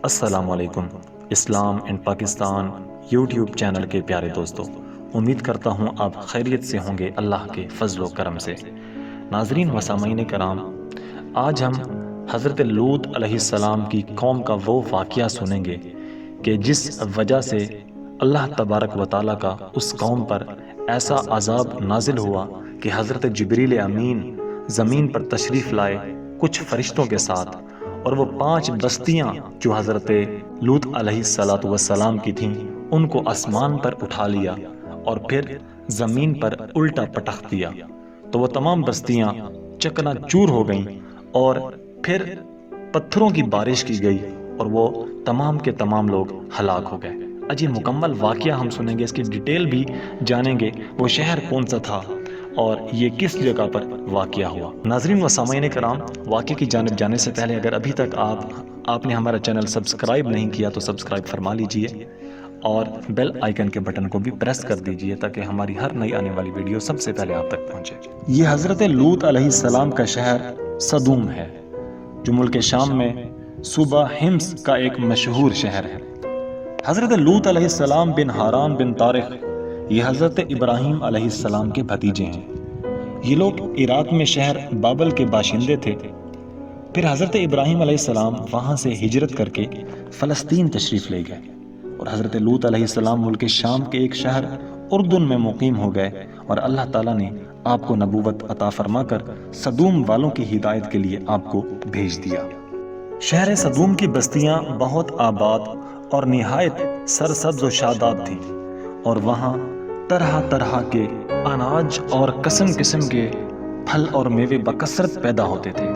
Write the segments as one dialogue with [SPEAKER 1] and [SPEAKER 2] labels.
[SPEAKER 1] السلام علیکم اسلام and Pakistan YouTube channel کے پیارے دوستو، امید کرتا ہوں آپ خیریت سے ہوں گے اللہ کے فضل و کرم سے۔ ناظرین و سامعین کرام، آج ہم حضرت لوط علیہ السلام کی قوم کا وہ واقعہ سنیں گے کہ جس وجہ سے اللہ تبارک و تعالیٰ کا اس قوم پر ایسا عذاب نازل ہوا کہ حضرت جبریل امین زمین پر تشریف لائے کچھ فرشتوں کے ساتھ، اور وہ 5 بستیاں جو حضرت لوط علیہ السلام کی تھیں ان کو آسمان پر اٹھا لیا اور پھر زمین پر الٹا پٹخ دیا، تو وہ تمام بستیاں چکنا چور ہو گئیں اور پھر پتھروں کی بارش کی گئی اور وہ تمام کے تمام لوگ ہلاک ہو گئے۔ اجی مکمل واقعہ ہم سنیں گے، اس کی ڈیٹیل بھی جانیں گے، وہ شہر کون سا تھا اور یہ کس جگہ پر واقعہ ہوا۔ ناظرین و سامعین کرام، واقعے کی جانب جانے سے پہلے اگر ابھی تک آپ نے ہمارا چینل سبسکرائب نہیں کیا تو سبسکرائب فرما لیجئے اور بیل آئیکن کے بٹن کو بھی پریس کر دیجئے تاکہ ہماری ہر نئی آنے والی ویڈیو سب سے پہلے آپ تک پہنچے۔ یہ حضرت لوط علیہ السلام کا شہر صدوم ہے جو ملک شام میں صوبہ حمص کا ایک مشہور شہر ہے۔ حضرت لوط علیہ السلام بن حاران بن طارق یہ حضرت ابراہیم علیہ السلام کے بھتیجے ہیں۔ یہ لوگ عراق میں شہر بابل کے باشندے تھے، پھر حضرت ابراہیم علیہ السلام وہاں سے ہجرت کر کے فلسطین تشریف لے گئے اور حضرت لوط علیہ السلام ملک شام کے ایک شہر اردن میں مقیم ہو گئے، اور اللہ تعالیٰ نے آپ کو نبوت عطا فرما کر صدوم والوں کی ہدایت کے لیے آپ کو بھیج دیا۔ شہر صدوم کی بستیاں بہت آباد اور نہایت سرسبز و شاداب تھیں، اور وہاں طرح طرح کے اناج اور قسم قسم کے پھل اور میوے بکثرت پیدا ہوتے تھے۔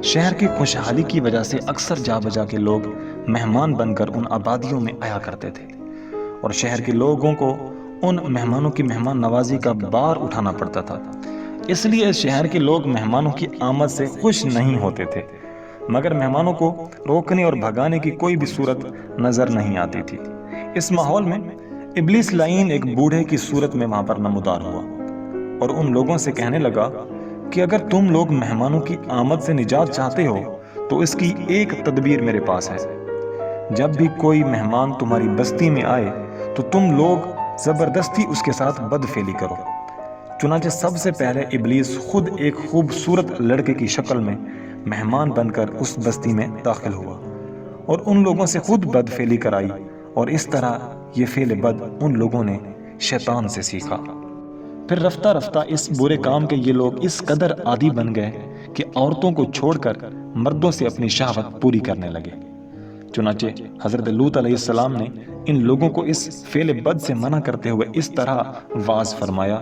[SPEAKER 1] شہر کی خوشحالی کی وجہ سے اکثر جا بجا کے لوگ مہمان بن کر ان آبادیوں میں آیا کرتے تھے، اور شہر کے لوگوں کو ان مہمانوں کی مہمان نوازی کا بار اٹھانا پڑتا تھا، اس لیے اس شہر کے لوگ مہمانوں کی آمد سے خوش نہیں ہوتے تھے، مگر مہمانوں کو روکنے اور بھگانے کی کوئی بھی صورت نظر نہیں آتی تھی۔ اس ماحول میں ابلیس لعین ایک بوڑھے کی صورت میں وہاں پر نمودار ہوا اور ان لوگوں سے کہنے لگا کہ اگر تم لوگ مہمانوں کی آمد سے نجات چاہتے ہو تو اس کی ایک تدبیر میرے پاس ہے۔ جب بھی کوئی مہمان تمہاری بستی میں آئے تو تم لوگ زبردستی اس کے ساتھ بدفعلی کرو۔ چنانچہ سب سے پہلے ابلیس خود ایک خوبصورت لڑکے کی شکل میں مہمان بن کر اس بستی میں داخل ہوا اور ان لوگوں سے خود بدفعلی کرائی، اور اس طرح یہ فعل بد ان لوگوں نے شیطان سے سیکھا۔ پھر رفتہ رفتہ اس برے کام کے یہ لوگ اس قدر عادی بن گئے کہ عورتوں کو چھوڑ کر مردوں سے اپنی شہوت پوری کرنے لگے۔ چنانچہ حضرت لوط علیہ السلام نے ان لوگوں کو اس فعل بد سے منع کرتے ہوئے اس طرح واعظ فرمایا: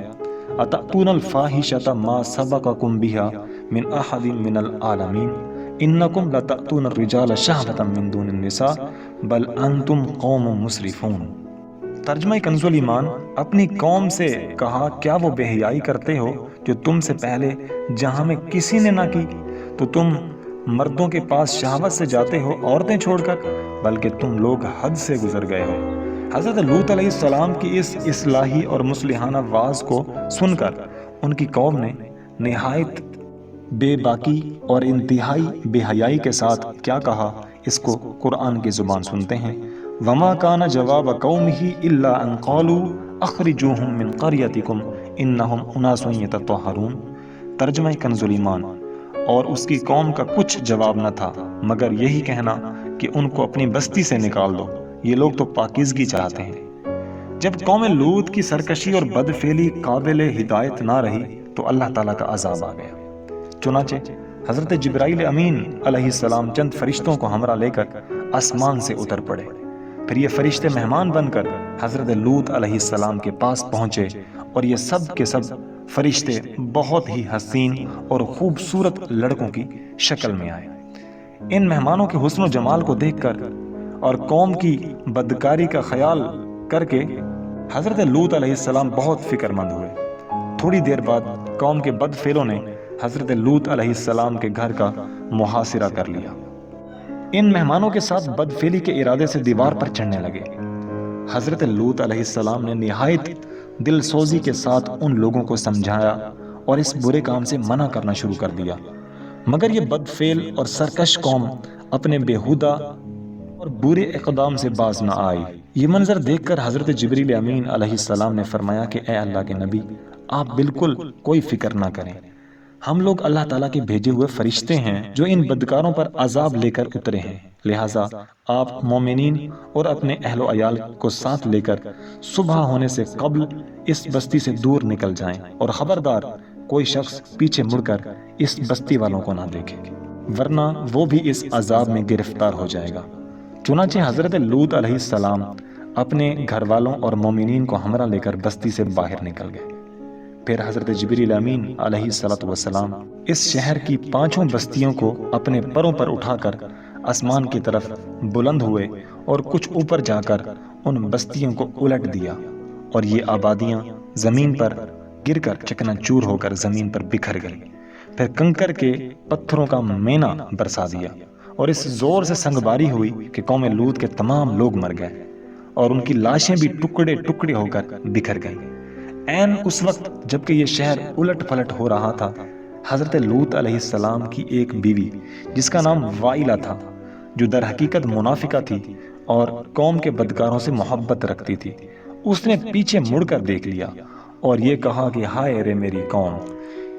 [SPEAKER 1] اتأتون الفاحشۃ ما سبقکم بها من احد من العالمین انکم لتأتون الرجال شہوۃ من دون النساء بل انتم قوم مسرفون۔ ترجمہ کنز ایمان: اپنی قوم سے کہا کیا وہ بے حیائی کرتے ہو جو تم سے پہلے جہاں میں کسی نے نہ کی، تو تم مردوں کے پاس شہوت سے جاتے ہو عورتیں چھوڑ کر، بلکہ تم لوگ حد سے گزر گئے ہو۔ حضرت لوط علیہ السلام کی اس اصلاحی اور مصلحانہ واعظ کو سن کر ان کی قوم نے نہایت بے باکی اور انتہائی بے حیائی کے ساتھ کیا کہا، اس کو قرآن کی زبان سنتے ہیں۔ وَمَا كَانَ جَوَابَ قَوْمِهِ إِلَّا أَن قَالُوا أَخْرِجُوهُم مِّن قَرْيَتِكُمْ إِنَّهُمْ أُنَاسٌ يَتَطَهَّرُونَ۔ ترجمہ کنز ایمان: اور اس کی قوم کا کچھ جواب نہ تھا مگر یہی کہنا کہ ان کو اپنی بستی سے نکال دو، یہ لوگ تو پاکیزگی چاہتے ہیں۔ جب قوم لوط کی سرکشی اور بدفعلی قابل ہدایت نہ رہی تو اللہ تعالیٰ کا عذاب آ گیا۔ چنانچہ حضرت جبرائیل امین علیہ السلام چند فرشتوں کو ہمراہ لے کر آسمان سے اتر پڑے، پھر یہ فرشتے مہمان بن کر حضرت لوط علیہ السلام کے پاس پہنچے، اور یہ سب کے سب فرشتے بہت ہی حسین اور خوبصورت لڑکوں کی شکل میں آئے۔ ان مہمانوں کے حسن و جمال کو دیکھ کر اور قوم کی بدکاری کا خیال کر کے حضرت لوط علیہ السلام بہت فکر مند ہوئے۔ تھوڑی دیر بعد قوم کے بد فعلوں نے حضرت لوط علیہ السلام کے گھر کا محاصرہ کر لیا۔ ان مہمانوں کے ساتھ بدفعلی کے ارادے سے دیوار پر چڑھنے لگے۔ حضرت لوط علیہ السلام نے نہایت دل سوزی کے ساتھ ان لوگوں کو سمجھایا اور اس برے کام سے منع کرنا شروع کر دیا، مگر یہ بدفعل اور سرکش قوم اپنے بیہودہ اور برے اقدام سے باز نہ آئی۔ یہ منظر دیکھ کر حضرت جبریل امین علیہ السلام نے فرمایا کہ اے اللہ کے نبی، آپ بالکل کوئی فکر نہ کریں، ہم لوگ اللہ تعالیٰ کے بھیجے ہوئے فرشتے ہیں جو ان بدکاروں پر عذاب لے کر اترے ہیں، لہٰذا آپ مومنین اور اپنے اہل و عیال کو ساتھ لے کر صبح ہونے سے قبل اس بستی سے دور نکل جائیں، اور خبردار کوئی شخص پیچھے مڑ کر اس بستی والوں کو نہ دیکھے، ورنہ وہ بھی اس عذاب میں گرفتار ہو جائے گا۔ چنانچہ حضرت لوط علیہ السلام اپنے گھر والوں اور مومنین کو ہمراہ لے کر بستی سے باہر نکل گئے۔ پھر حضرت جبریل امین علیہ السلام اس شہر کی 5 بستیوں کو اپنے پروں پر اٹھا کر آسمان کی طرف بلند ہوئے اور کچھ اوپر جا کر ان بستیوں کو الٹ دیا، اور یہ آبادیاں زمین پر گر کر چکنا چور ہو کر زمین پر بکھر گئی۔ پھر کنکر کے پتھروں کا مینا برسا دیا، اور اس زور سے سنگباری ہوئی کہ قوم لوط کے تمام لوگ مر گئے، اور ان کی لاشیں بھی ٹکڑے ٹکڑے ہو کر بکھر گئیں۔ عین اس وقت جبکہ یہ شہر الٹ پلٹ ہو رہا تھا، حضرت لوط علیہ السلام کی ایک بیوی جس کا نام وائلہ تھا، جو در حقیقت منافقہ تھی اور قوم کے بدکاروں سے محبت رکھتی تھی، اس نے پیچھے مڑ کر دیکھ لیا اور یہ کہا کہ ہائے رے میری قوم،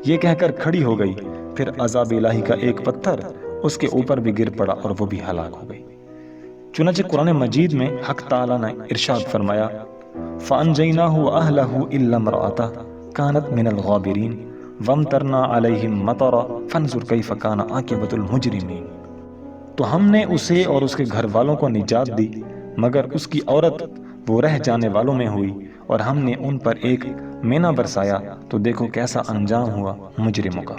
[SPEAKER 1] یہ کہہ کر کھڑی ہو گئی۔ پھر عذاب الہی کا ایک پتھر اس کے اوپر بھی گر پڑا اور وہ بھی ہلاک ہو گئی۔ چنانچہ قرآن مجید میں حق تعالیٰ نے ارشاد فرمایا، فَأَنْجَيْنَاهُ وَأَهْلَهُ إِلَّا امْرَأَتَهُ كَانَتْ مِنَ الْغَابِرِينَ وَأَمْطَرْنَا عَلَيْهِمْ مَطَرًا فَانظُرْ كَيْفَ كَانَ عَاقِبَةُ الْمُجْرِمِينَ۔ تو ہم نے اسے اور اس کے گھر والوں کو نجات دی، مگر اس کی عورت وہ رہ جانے والوں میں ہوئی، اور ہم نے ان پر ایک مینا برسایا، تو دیکھو کیسا انجام ہوا مجرموں کا۔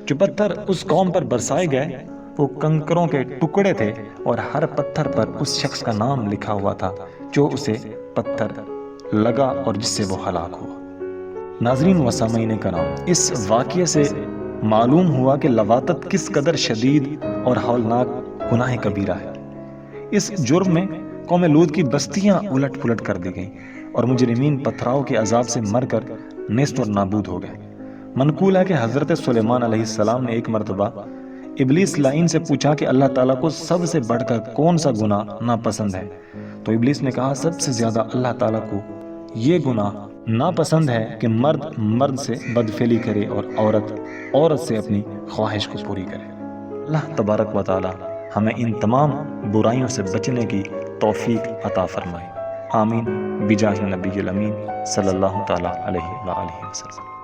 [SPEAKER 1] جو پتھر اس قوم پر برسائے گئے وہ کنکروں کے ٹکڑے تھے، اور ہر پتھر پر اس شخص کا نام لکھا ہوا تھا جو اسے پتھر لگا اور جس سے وہ ہلاک ہوا۔ ناظرین و سامعین کرام، اس واقعے سے معلوم ہوا کہ لواطت کس قدر شدید اور ہولناک گناہ کبیرہ ہے۔ اس جرم میں قوم لوط کی بستیاں الٹ پلٹ کر دی گئیں، اور مجرمین پتھراؤ کے عذاب سے مر کر نیست اور نابود ہو گئے۔ منقول ہے کہ حضرت سلیمان علیہ السلام نے ایک مرتبہ ابلیس لعین سے پوچھا کہ اللہ تعالیٰ کو سب سے بڑھ کر کون سا گناہ ناپسند ہے، تو ابلیس نے کہا سب سے زیادہ اللہ تعالیٰ کو یہ گناہ ناپسند ہے کہ مرد مرد سے بدفعلی کرے اور عورت عورت سے اپنی خواہش کو پوری کرے۔ اللہ تبارک و تعالیٰ ہمیں ان تمام برائیوں سے بچنے کی توفیق عطا فرمائے، آمین بجاہ نبی الامین صلی اللہ تعالیٰ علیہ وآلہ وسلم۔